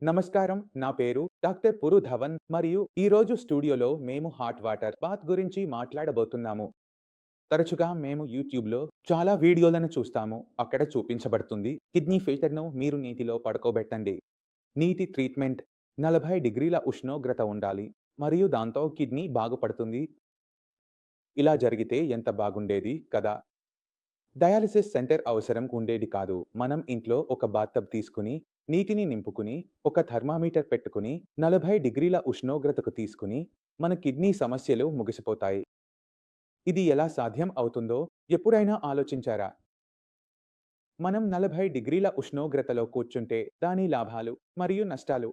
నమస్కారం. నా పేరు డాక్టర్ పురు ధవన్ మరియు ఈరోజు స్టూడియోలో మేము హాట్ వాటర్ బాత్ గురించి మాట్లాడబోతున్నాము. తరచుగా మేము యూట్యూబ్‌లో చాలా వీడియోలను చూస్తాము. అక్కడ చూపించబడుతుంది. కిడ్నీ ఫిల్టర్‌ను మీరు నీటిలో పడుకోబెట్టండి. నీటి ట్రీట్మెంట్ 40 డిగ్రీల ఉష్ణోగ్రత ఉండాలి. మరియు దాంతో కిడ్నీ బాగుపడుతుంది. ఇలా జరిగితే ఎంత బాగుండేది కదా! డయాలిసిస్ సెంటర్ అవసరం ఉండేది కాదు. మనం ఇంట్లో ఒక బాత్‌టబ్ తీసుకుని, నీటిని నింపుకుని, ఒక థర్మామీటర్ పెట్టుకుని, 40 డిగ్రీల ఉష్ణోగ్రతకు తీసుకుని, మన కిడ్నీ సమస్యలు ముగిసిపోతాయి. ఇది ఎలా సాధ్యం అవుతుందో ఎప్పుడైనా ఆలోచించారా? మనం 40 డిగ్రీల ఉష్ణోగ్రతలో కూర్చుంటే దాని లాభాలు మరియు నష్టాలు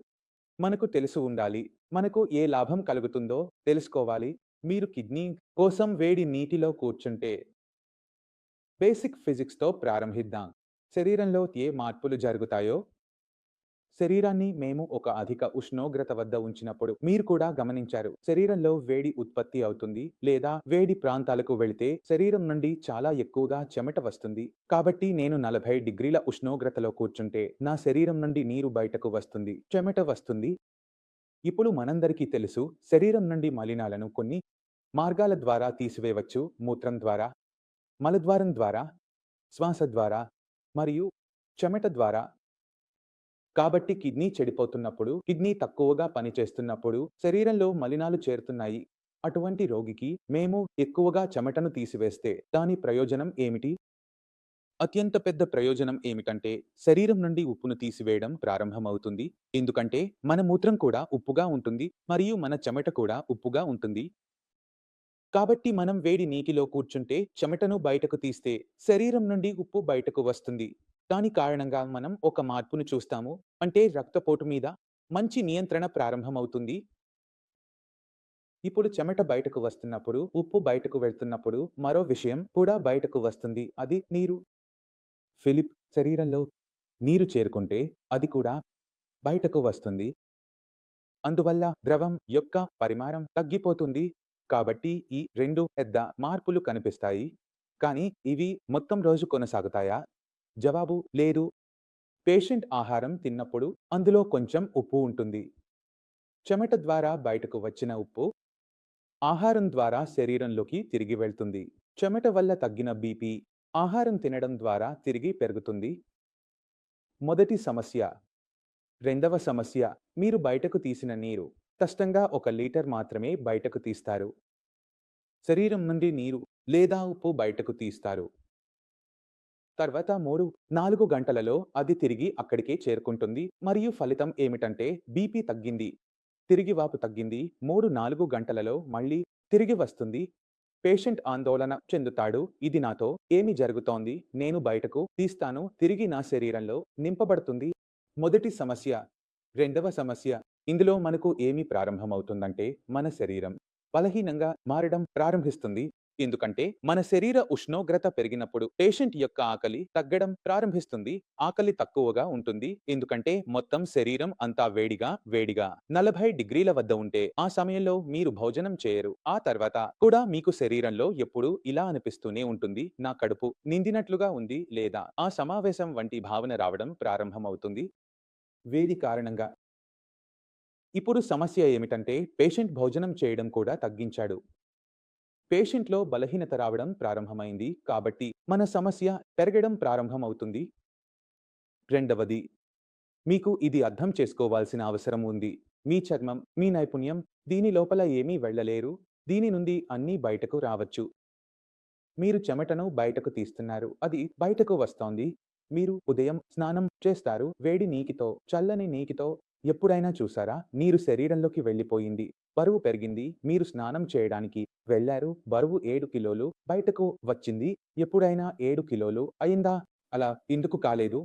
మనకు తెలిసి ఉండాలి. మనకు ఏ లాభం కలుగుతుందో తెలుసుకోవాలి. మీరు కిడ్నీ కోసం వేడి నీటిలో కూర్చుంటే బేసిక్ ఫిజిక్స్‌తో ప్రారంభిద్దాం. శరీరంలో ఏ మార్పులు జరుగుతాయో శరీరాన్ని మేము ఒక అధిక ఉష్ణోగ్రత వద్ద ఉంచినప్పుడు మీరు కూడా గమనించారు. శరీరంలో వేడి ఉత్పత్తి అవుతుంది లేదా వేడి ప్రాంతాలకు వెళితే శరీరం నుండి చాలా ఎక్కువగా చెమట వస్తుంది. కాబట్టి నేను 40 డిగ్రీల ఉష్ణోగ్రతలో కూర్చుంటే నా శరీరం నుండి నీరు బయటకు వస్తుంది. చెమట వస్తుంది. ఇప్పుడు మనందరికీ తెలుసు శరీరం నుండి మలినాలను కొన్ని మార్గాల ద్వారా తీసివేయవచ్చు. మూత్రం ద్వారా, మలద్వారం ద్వారా, శ్వాస ద్వారా మరియు చెమట ద్వారా. కాబట్టి కిడ్నీ చెడిపోతున్నప్పుడు, కిడ్నీ తక్కువగా పనిచేస్తున్నప్పుడు శరీరంలో మలినాలు చేరుతున్నాయి. అటువంటి రోగికి మేము ఎక్కువగా చెమటను తీసివేస్తే దాని ప్రయోజనం ఏమిటి? అత్యంత పెద్ద ప్రయోజనం ఏమిటంటే శరీరం నుండి ఉప్పును తీసివేయడం ప్రారంభమవుతుంది. ఎందుకంటే మన మూత్రం కూడా ఉప్పుగా ఉంటుంది మరియు మన చెమట కూడా ఉప్పుగా ఉంటుంది. కాబట్టి మనం వేడి నీటిలో కూర్చుంటే చెమటను బయటకు తీస్తే శరీరం నుండి ఉప్పు బయటకు వస్తుంది. దాని కారణంగా మనం ఒక మార్పును చూస్తాము. అంటే రక్తపోటు మీద మంచి నియంత్రణ ప్రారంభమవుతుంది. ఇప్పుడు చెమట బయటకు వస్తున్నప్పుడు, ఉప్పు బయటకు వెళ్తున్నప్పుడు మరో విషయం కూడా బయటకు వస్తుంది. అది నీరు. ఫిలిప్, శరీరంలో నీరు చేరుకుంటే అది కూడా బయటకు వస్తుంది. అందువల్ల ద్రవం యొక్క పరిమాణం తగ్గిపోతుంది. కాబట్టి ఈ 2 పెద్ద మార్పులు కనిపిస్తాయి. కానీ ఇవి మొత్తం రోజు కొనసాగుతాయా? జవాబు లేదు. పేషెంట్ ఆహారం తిన్నప్పుడు అందులో కొంచెం ఉప్పు ఉంటుంది. చెమట ద్వారా బయటకు వచ్చిన ఉప్పు ఆహారం ద్వారా శరీరంలోకి తిరిగి వెళ్తుంది. చెమట వల్ల తగ్గిన బీపీ ఆహారం తినడం ద్వారా తిరిగి పెరుగుతుంది. మొదటి సమస్య. రెండవ సమస్య, మీరు బయటకు తీసిన నీరు స్పష్టంగా 1 లీటర్ మాత్రమే బయటకు తీస్తారు. శరీరం నుండి నీరు లేదా ఉప్పు బయటకు తీస్తారు. తర్వాత 3, 4 గంటలలో అది తిరిగి అక్కడికే చేరుకుంటుంది మరియు ఫలితం ఏమిటంటే బీపీ తగ్గింది. తిరిగి వాపు తగ్గింది. 3, 4 గంటలలో మళ్ళీ తిరిగి వస్తుంది. పేషెంట్ ఆందోళన చెందుతాడు. ఇది నాతో ఏమి జరుగుతోంది? నేను బయటకు తీస్తాను. తిరిగి నా శరీరంలో నింపబడుతుంది. మొదటి సమస్య. రెండవ సమస్య. ఇందులో మనకు ఏమి ప్రారంభమవుతుందంటే మన శరీరం బలహీనంగా మారడం ప్రారంభిస్తుంది. ఎందుకంటే మన శరీర ఉష్ణోగ్రత పెరిగినప్పుడు పేషెంట్ యొక్క ఆకలి తగ్గడం ప్రారంభిస్తుంది. ఆకలి తక్కువగా ఉంటుంది. ఎందుకంటే మొత్తం శరీరం అంతా వేడిగా 40 డిగ్రీల వద్ద ఉంటే ఆ సమయంలో మీరు భోజనం చేయరు. ఆ తర్వాత కూడా మీకు శరీరంలో ఎప్పుడూ ఇలా అనిపిస్తూనే ఉంటుంది. నా కడుపు నిండినట్లుగా ఉంది లేదా ఆ సమావేశం వంటి భావన రావడం ప్రారంభమవుతుంది. వేడి కారణంగా. ఇప్పుడు సమస్య ఏమిటంటే పేషెంట్ భోజనం చేయడం కూడా తగ్గించాడు. పేషెంట్‌లో బలహీనత రావడం ప్రారంభమైంది. కాబట్టి మన సమస్య పెరగడం ప్రారంభమవుతుంది. రెండవది, మీకు ఇది అర్థం చేసుకోవాల్సిన అవసరం ఉంది. మీ చర్మం, మీ నైపుణ్యం దీని లోపల ఏమీ వెళ్ళలేరు. దీని నుండి అన్నీ బయటకు రావచ్చు. మీరు చెమటను బయటకు తీస్తున్నారు. అది బయటకు వస్తోంది. మీరు ఉదయం స్నానం చేస్తారు. వేడి నీటితో, చల్లని నీటితో ఎప్పుడైనా చూసారా? నీరు శరీరంలోకి వెళ్ళిపోయింది. బరువు పెరిగింది. మీరు స్నానం చేయడానికి వెళ్లారు. బరువు 7 కిలోలు బయటకు వచ్చింది. ఎప్పుడైనా 7 కిలోలు అయిందా? అలా ఎందుకు కాలేదు?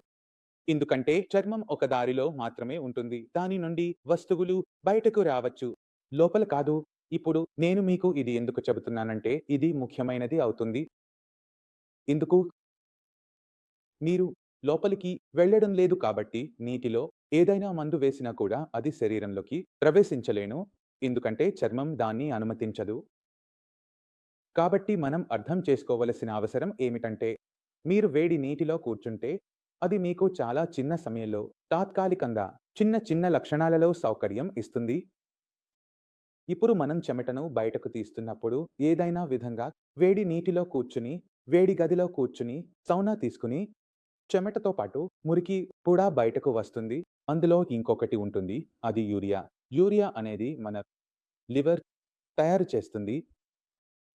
ఎందుకంటే చర్మం ఒక దారిలో మాత్రమే ఉంటుంది. దాని నుండి వస్తువులు బయటకు రావచ్చు. లోపల కాదు. ఇప్పుడు నేను మీకు ఇది ఎందుకు చెబుతున్నానంటే ఇది ముఖ్యమైనది అవుతుంది. ఎందుకు? మీరు లోపలికి వెళ్ళడం లేదు కాబట్టి నీటిలో ఏదైనా మందు వేసినా కూడా అది శరీరంలోకి ప్రవేశించలేను. ఎందుకంటే చర్మం దాన్ని అనుమతించదు. కాబట్టి మనం అర్థం చేసుకోవలసిన అవసరం ఏమిటంటే మీరు వేడి నీటిలో కూర్చుంటే అది మీకు చాలా చిన్న సమయంలో, తాత్కాలికంగా, చిన్న చిన్న లక్షణాలలో సౌకర్యం ఇస్తుంది. ఇప్పుడు మనం చెమటను బయటకు తీస్తున్నప్పుడు ఏదైనా విధంగా వేడి నీటిలో కూర్చుని, వేడి గదిలో కూర్చుని, సౌనా తీసుకుని, చెమటతో పాటు మురికి కూడా బయటకు వస్తుంది. అందులో ఇంకొకటి ఉంటుంది. అది యూరియా. యూరియా అనేది మన లివర్ తయారు చేస్తుంది.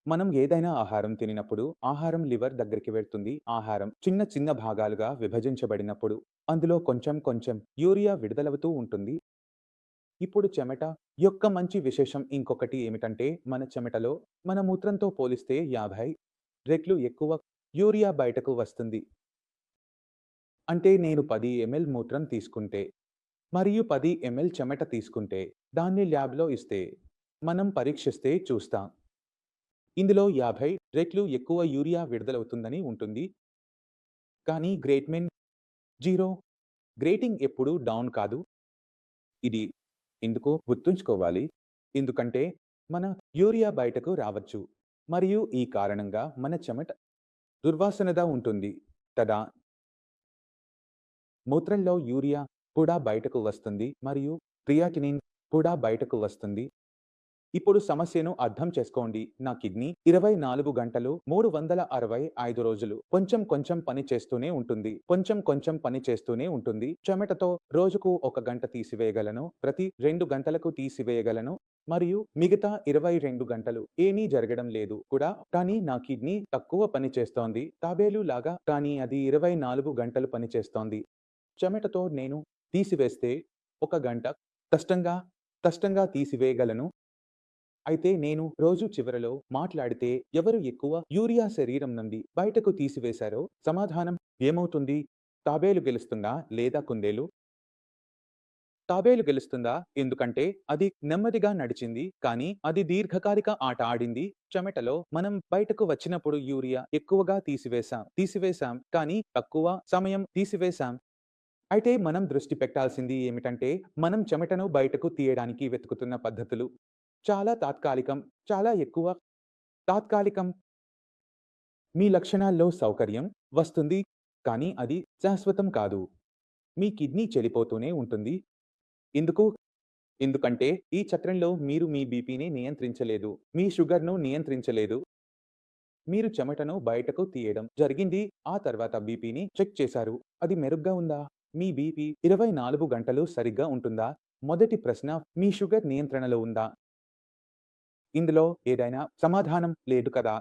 మనం ఏదైనా ఆహారం తినినప్పుడు ఆహారం లివర్ దగ్గరికి వెళ్తుంది. ఆహారం చిన్న చిన్న భాగాలుగా విభజించబడినప్పుడు అందులో కొంచెం కొంచెం యూరియా విడుదలవుతూ ఉంటుంది. ఇప్పుడు చెమట యొక్క మంచి విశేషం ఇంకొకటి ఏమిటంటే మన చెమటలో మన మూత్రంతో పోలిస్తే 50 రెట్లు ఎక్కువ యూరియా బయటకు వస్తుంది. అంటే నేను 10 ఎంఎల్ మూత్రం తీసుకుంటే మరియు 10 ఎంఎల్ చెమట తీసుకుంటే దాన్ని ల్యాబ్‌లో ఇస్తే మనం పరీక్షిస్తే చూస్తాం. ఇందులో 50 రెట్లు ఎక్కువ యూరియా విడుదలవుతుందని ఉంటుంది. కానీ గ్రేట్‌మెన్ 0 గ్రేటింగ్ ఎప్పుడూ డౌన్ కాదు. ఇది ఎందుకో గుర్తుంచుకోవాలి. ఎందుకంటే మన యూరియా బయటకు రావచ్చు. మరియు ఈ కారణంగా మన చెమట దుర్వాసనగా ఉంటుంది కదా! మూత్రంలో యూరియా కూడా బయటకు వస్తుంది మరియు క్రియాటినిన్ కూడా బయటకు వస్తుంది. ఇప్పుడు సమస్యను అర్థం చేసుకోండి. నా కిడ్నీ 24 గంటలు 365 రోజులు కొంచెం కొంచెం పని చేస్తూనే ఉంటుంది. కొంచెం కొంచెం పని చేస్తూనే ఉంటుంది. చెమటతో రోజుకు 1 గంట తీసివేయగలను. ప్రతి 2 గంటలకు తీసివేయగలను. మరియు మిగతా 22 గంటలు ఏమీ జరగడం లేదు కూడా. కానీ నా కిడ్నీ తక్కువ పని చేస్తోంది. తాబేలు లాగా. కానీ అది 24 గంటలు పని చేస్తోంది. చెమటతో నేను తీసివేస్తే 1 గంట కష్టంగా తీసివేయగలను. అయితే నేను రోజు చివరలో మాట్లాడితే ఎవరు ఎక్కువ యూరియా శరీరం నుండి బయటకు తీసివేశారో సమాధానం ఏమవుతుంది? తాబేలు గెలుస్తుందా లేదా కుందేలు? తాబేలు గెలుస్తుందా? ఎందుకంటే అది నెమ్మదిగా నడిచింది. కానీ అది దీర్ఘకాలిక ఆట ఆడింది. చెమటలో మనం బయటకు వచ్చినప్పుడు యూరియా ఎక్కువగా తీసివేశాం కానీ తక్కువ సమయం తీసివేశాం. అయితే మనం దృష్టి పెట్టాల్సింది ఏమిటంటే మనం చెమటను బయటకు తీయడానికి వెతుకుతున్న పద్ధతులు చాలా తాత్కాలికం. చాలా ఎక్కువ తాత్కాలికం. మీ లక్షణాల్లో సౌకర్యం వస్తుంది. కానీ అది శాశ్వతం కాదు. మీ కిడ్నీ చెడిపోతూనే ఉంటుంది. ఎందుకు? ఎందుకంటే ఈ చక్రంలో మీరు మీ బీపీని నియంత్రించలేదు. మీ షుగర్‌ను నియంత్రించలేదు. మీరు చెమటను బయటకు తీయడం జరిగింది. ఆ తర్వాత బీపీని చెక్ చేశారు. అది మెరుగ్గా ఉందా? మీ బీపీ 24 గంటలు సరిగ్గా ఉంటుందా? మొదటి ప్రశ్న మీ షుగర్ నియంత్రణలో ఉందా? ఇందులో ఏదైనా సమాధానం లేదు కదా!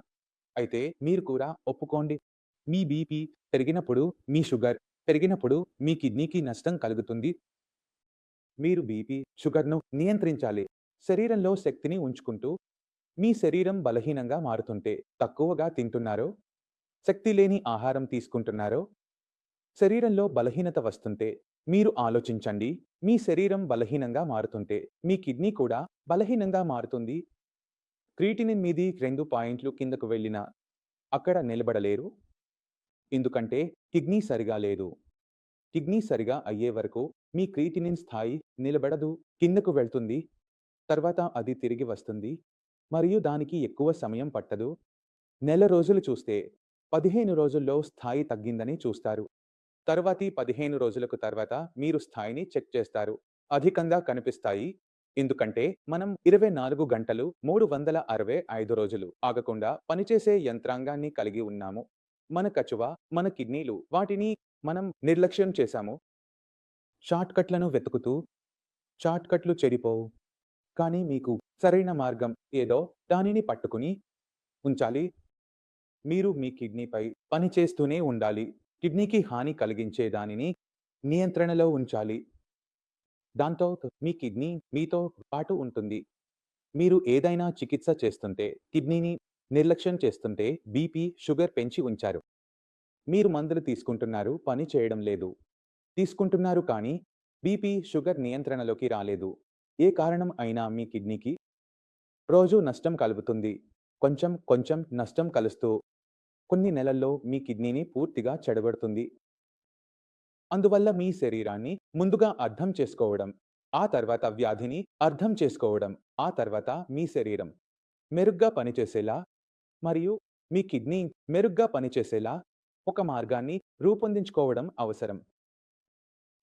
అయితే మీరు కూడా ఒప్పుకోండి. మీ బీపీ పెరిగినప్పుడు, మీ షుగర్ పెరిగినప్పుడు మీ కిడ్నీకి నష్టం కలుగుతుంది. మీరు బీపీ, షుగర్‌ను నియంత్రించాలి. శరీరంలో శక్తిని ఉంచుకుంటూ, మీ శరీరం బలహీనంగా మారుతుంటే తక్కువగా తింటున్నారో, శక్తి లేని ఆహారం తీసుకుంటున్నారో, శరీరంలో బలహీనత వస్తుంటే మీరు ఆలోచించండి. మీ శరీరం బలహీనంగా మారుతుంటే మీ కిడ్నీ కూడా బలహీనంగా మారుతుంది. క్రియాటినిన్ మీది 2 పాయింట్లు కిందకు వెళ్ళినా అక్కడ నిలబడలేరు. ఎందుకంటే కిడ్నీ సరిగా లేదు. కిడ్నీ సరిగా అయ్యే వరకు మీ క్రియాటినిన్ స్థాయి నిలబడదు. కిందకు వెళ్తుంది. తర్వాత అది తిరిగి వస్తుంది. మరియు దానికి ఎక్కువ సమయం పట్టదు. నెల రోజులు చూస్తే 15 రోజుల్లో స్థాయి తగ్గిందని చూస్తారు. తరువాతి 15 రోజులకు తర్వాత మీరు స్థాయిని చెక్ చేస్తారు. అధికంగా కనిపిస్తాయి. ఎందుకంటే మనం 24 గంటలు 365 రోజులు ఆగకుండా పనిచేసే యంత్రాంగాన్ని కలిగి ఉన్నాము. మన కచువ, మన కిడ్నీలు వాటిని మనం నిర్లక్ష్యం చేశాము. షార్ట్‌కట్లను వెతుకుతూ షార్ట్‌కట్లు చెడిపోవు. కానీ మీకు సరైన మార్గం ఏదో దానిని పట్టుకుని ఉంచాలి. మీరు మీ కిడ్నీపై పని చేస్తూనే ఉండాలి. కిడ్నీకి హాని కలిగించే దానిని నియంత్రణలో ఉంచాలి. దాంతో మీ కిడ్నీ మీతో పాటు ఉంటుంది. మీరు ఏదైనా చికిత్స చేస్తుంటే, కిడ్నీని నిర్లక్ష్యం చేస్తుంటే బీపీ, షుగర్ పెంచి ఉంచారు. మీరు మందులు తీసుకుంటున్నారు, పని చేయడం లేదు. తీసుకుంటున్నారు కానీ బీపీ, షుగర్ నియంత్రణలోకి రాలేదు. ఏ కారణం అయినా మీ కిడ్నీకి రోజు నష్టం కలుగుతుంది. కొంచెం కొంచెం నష్టం కలుస్తూ కొన్ని నెలల్లో మీ కిడ్నీని పూర్తిగా చెడగొడుతుంది. అందువల్ల మీ శరీరాన్ని ముందుగా అర్థం చేసుకోవడం, ఆ తర్వాత వ్యాధిని అర్థం చేసుకోవడం, ఆ తర్వాత మీ శరీరం మెరుగ్గా పనిచేసేలా మరియు మీ కిడ్నీ మెరుగ్గా పనిచేసేలా ఒక మార్గాన్ని రూపొందించుకోవడం అవసరం.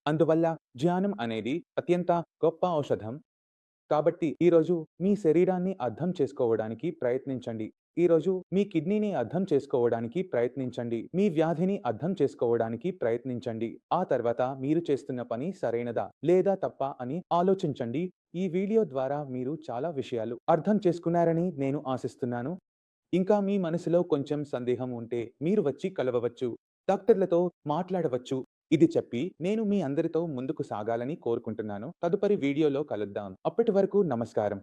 అందువల్ల ధ్యానం అనేది అత్యంత గొప్ప ఔషధం. కాబట్టి ఈరోజు మీ శరీరాన్ని అర్థం చేసుకోవడానికి ప్రయత్నించండి. ఈరోజు మీ కిడ్నీని అర్థం చేసుకోవడానికి ప్రయత్నించండి. మీ వ్యాధిని అర్థం చేసుకోవడానికి ప్రయత్నించండి. ఆ తర్వాత మీరు చేస్తున్న పని సరైనదా లేదా తప్పా అని ఆలోచించండి. ఈ వీడియో ద్వారా మీరు చాలా విషయాలు అర్థం చేసుకున్నారని నేను ఆశిస్తున్నాను. ఇంకా మీ మనసులో కొంచెం సందేహం ఉంటే మీరు వచ్చి కలవవచ్చు. డాక్టర్లతో మాట్లాడవచ్చు. ఇది చెప్పి నేను మీ అందరితో ముందుకు సాగాలని కోరుకుంటున్నాను. తదుపరి వీడియోలో కలుద్దాం. అప్పటి వరకు నమస్కారం.